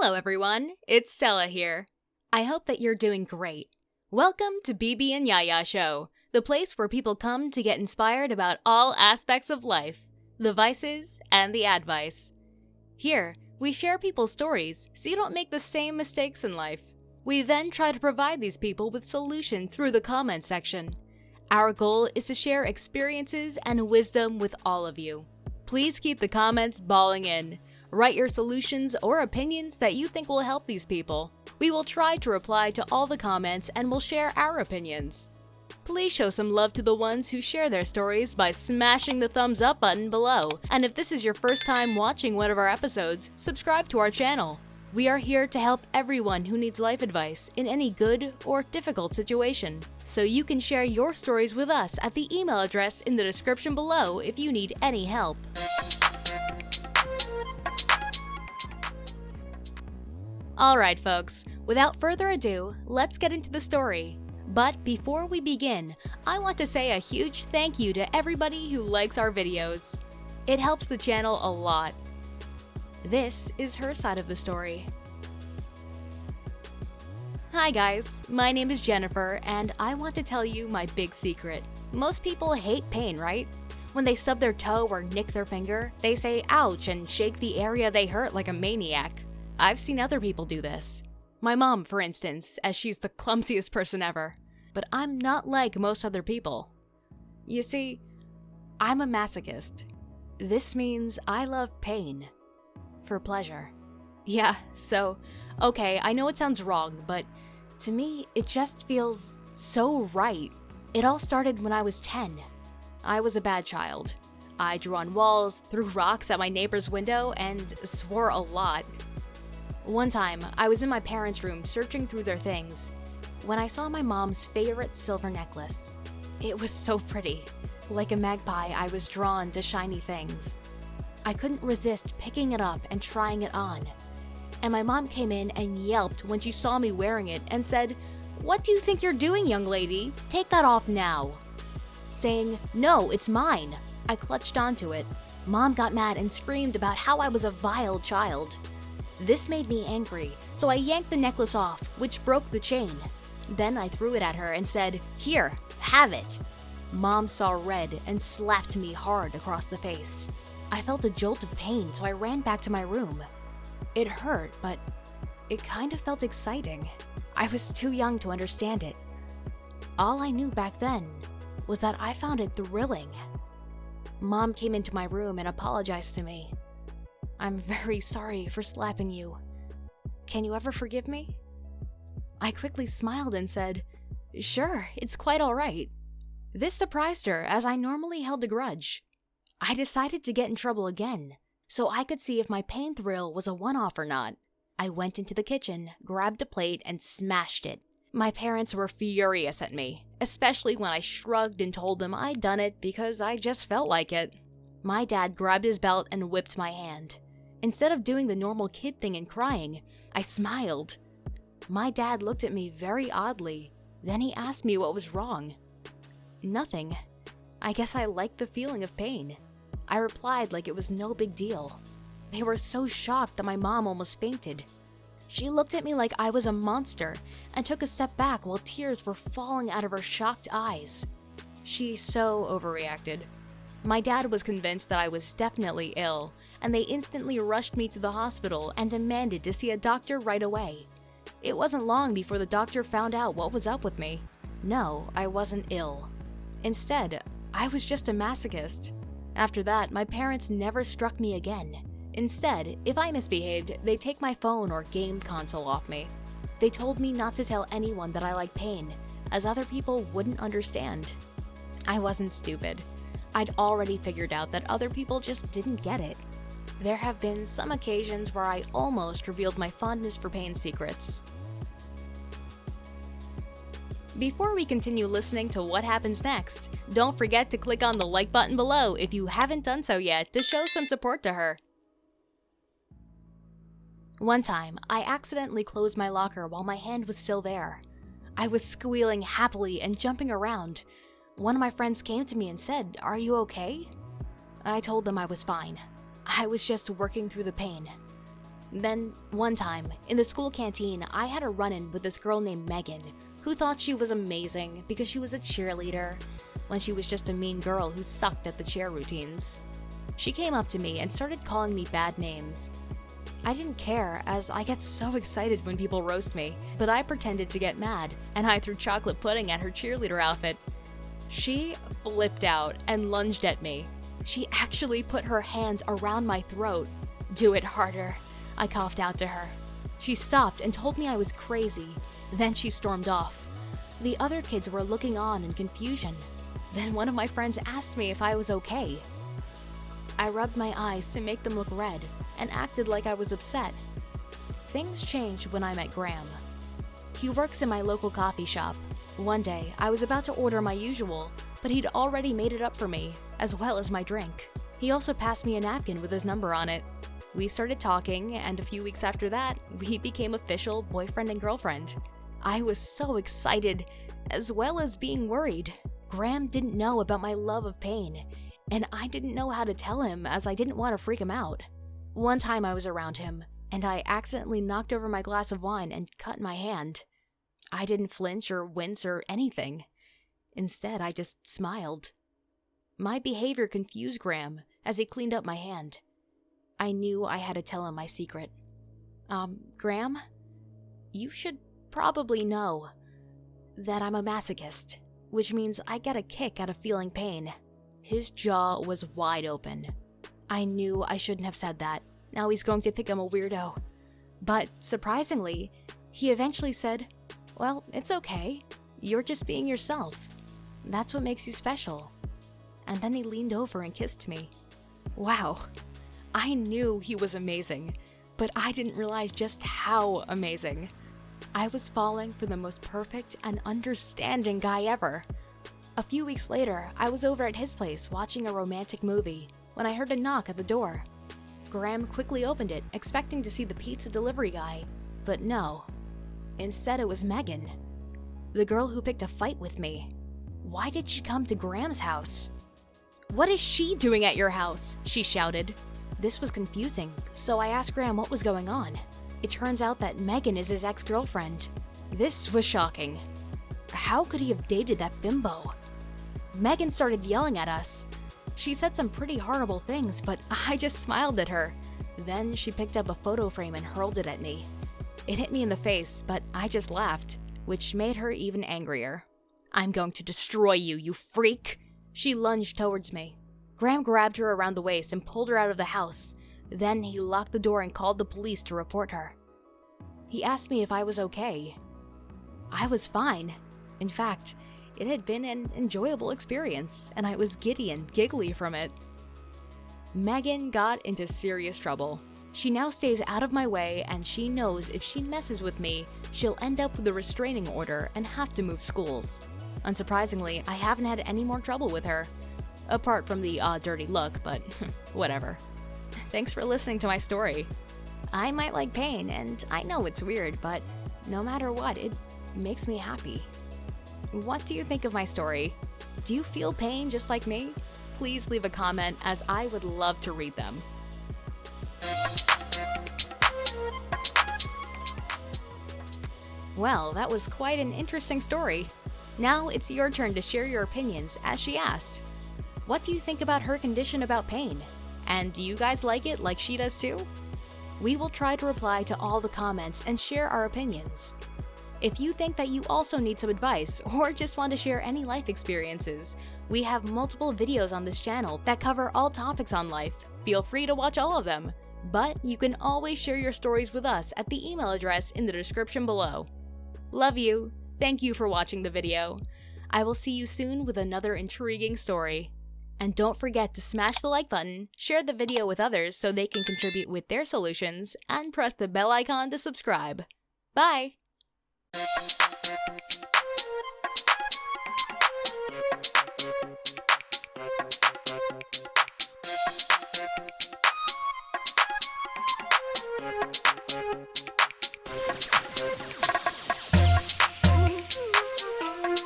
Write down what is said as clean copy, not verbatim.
Hello everyone, it's Stella here. I hope that you're doing great. Welcome to Bibi and Yaya Show, the place where people come to get inspired about all aspects of life, the vices and the advice. Here, we share people's stories so you don't make the same mistakes in life. We then try to provide these people with solutions through the comment section. Our goal is to share experiences and wisdom with all of you. Please keep the comments balling in. Write your solutions or opinions that you think will help these people. We will try to reply to all the comments and will share our opinions. Please show some love to the ones who share their stories by smashing the thumbs up button below. And if this is your first time watching one of our episodes, subscribe to our channel. We are here to help everyone who needs life advice in any good or difficult situation. So you can share your stories with us at the email address in the description below if you need any help. Alright folks, without further ado, let's get into the story. But before we begin, I want to say a huge thank you to everybody who likes our videos. It helps the channel a lot. This is her side of the story. Hi guys, my name is Jennifer and I want to tell you my big secret. Most people hate pain, right? When they stub their toe or nick their finger, they say ouch and shake the area they hurt like a maniac. I've seen other people do this. My mom, for instance, as she's the clumsiest person ever. But I'm not like most other people. You see, I'm a masochist. This means I love pain. For pleasure. Yeah, so, okay, I know it sounds wrong, but to me, it just feels so right. It all started when I was 10. I was a bad child. I drew on walls, threw rocks at my neighbor's window, and swore a lot. One time, I was in my parents' room searching through their things when I saw my mom's favorite silver necklace. It was so pretty. Like a magpie, I was drawn to shiny things. I couldn't resist picking it up and trying it on. And my mom came in and yelped when she saw me wearing it and said, "What do you think you're doing, young lady? Take that off now." Saying, "No, it's mine." I clutched onto it. Mom got mad and screamed about how I was a vile child. This made me angry, so I yanked the necklace off, which broke the chain. Then I threw it at her and said, "Here, have it." Mom saw red and slapped me hard across the face. I felt a jolt of pain, so I ran back to my room. It hurt, but it kind of felt exciting. I was too young to understand it. All I knew back then was that I found it thrilling. Mom came into my room and apologized to me. "I'm very sorry for slapping you. Can you ever forgive me?" I quickly smiled and said, "Sure, it's quite all right." This surprised her as I normally held a grudge. I decided to get in trouble again, so I could see if my pain thrill was a one-off or not. I went into the kitchen, grabbed a plate, and smashed it. My parents were furious at me, especially when I shrugged and told them I'd done it because I just felt like it. My dad grabbed his belt and whipped my hand. Instead of doing the normal kid thing and crying, I smiled. My dad looked at me very oddly. Then he asked me what was wrong. "Nothing. I guess I liked the feeling of pain." I replied like it was no big deal. They were so shocked that my mom almost fainted. She looked at me like I was a monster and took a step back while tears were falling out of her shocked eyes. She so overreacted. My dad was convinced that I was definitely ill, and they instantly rushed me to the hospital and demanded to see a doctor right away. It wasn't long before the doctor found out what was up with me. No, I wasn't ill. Instead, I was just a masochist. After that, my parents never struck me again. Instead, if I misbehaved, they'd take my phone or game console off me. They told me not to tell anyone that I like pain, as other people wouldn't understand. I wasn't stupid. I'd already figured out that other people just didn't get it. There have been some occasions where I almost revealed my fondness for pain secrets. Before we continue listening to what happens next, don't forget to click on the like button below if you haven't done so yet to show some support to her. One time, I accidentally closed my locker while my hand was still there. I was squealing happily and jumping around. One of my friends came to me and said, "Are you okay?" I told them I was fine. I was just working through the pain. Then, one time, in the school canteen, I had a run-in with this girl named Megan, who thought she was amazing because she was a cheerleader, when she was just a mean girl who sucked at the cheer routines. She came up to me and started calling me bad names. I didn't care, as I get so excited when people roast me, but I pretended to get mad, and I threw chocolate pudding at her cheerleader outfit. She flipped out and lunged at me. She actually put her hands around my throat. "Do it harder," I coughed out to her. She stopped and told me I was crazy. Then she stormed off. The other kids were looking on in confusion. Then one of my friends asked me if I was okay. I rubbed my eyes to make them look red and acted like I was upset. Things changed when I met Graham. He works in my local coffee shop. One day, I was about to order my usual, but he'd already made it up for me, as well as my drink. He also passed me a napkin with his number on it. We started talking, and a few weeks after that, we became official boyfriend and girlfriend. I was so excited, as well as being worried. Graham didn't know about my love of pain, and I didn't know how to tell him as I didn't want to freak him out. One time I was around him, and I accidentally knocked over my glass of wine and cut my hand. I didn't flinch or wince or anything. Instead, I just smiled. My behavior confused Graham as he cleaned up my hand. I knew I had to tell him my secret. Graham, you should probably know that I'm a masochist, which means I get a kick out of feeling pain. His jaw was wide open. I knew I shouldn't have said that. Now he's going to think I'm a weirdo. But surprisingly, he eventually said, "Well, it's okay. You're just being yourself. That's what makes you special." And then he leaned over and kissed me. Wow. I knew he was amazing, but I didn't realize just how amazing. I was falling for the most perfect and understanding guy ever. A few weeks later, I was over at his place watching a romantic movie when I heard a knock at the door. Graham quickly opened it, expecting to see the pizza delivery guy, but no. Instead, it was Megan, the girl who picked a fight with me. Why did she come to Graham's house? "What is she doing at your house?" she shouted. This was confusing, so I asked Graham what was going on. It turns out that Megan is his ex-girlfriend. This was shocking. How could he have dated that bimbo? Megan started yelling at us. She said some pretty horrible things, but I just smiled at her. Then she picked up a photo frame and hurled it at me. It hit me in the face, but I just laughed, which made her even angrier. "I'm going to destroy you, you freak!" She lunged towards me. Graham grabbed her around the waist and pulled her out of the house. Then he locked the door and called the police to report her. He asked me if I was okay. I was fine. In fact, it had been an enjoyable experience, and I was giddy and giggly from it. Megan got into serious trouble. She now stays out of my way, and she knows if she messes with me, she'll end up with a restraining order and have to move schools. Unsurprisingly, I haven't had any more trouble with her. Apart from the dirty look, but whatever. Thanks for listening to my story. I might like pain, and I know it's weird, but no matter what, it makes me happy. What do you think of my story? Do you feel pain just like me? Please leave a comment, as I would love to read them. Well, that was quite an interesting story. Now it's your turn to share your opinions, as she asked. What do you think about her condition about pain? And do you guys like it like she does too? We will try to reply to all the comments and share our opinions. If you think that you also need some advice or just want to share any life experiences, we have multiple videos on this channel that cover all topics on life. Feel free to watch all of them. But you can always share your stories with us at the email address in the description below. Love you. Thank you for watching the video. I will see you soon with another intriguing story. And don't forget to smash the like button, share the video with others so they can contribute with their solutions, and press the bell icon to subscribe. Bye!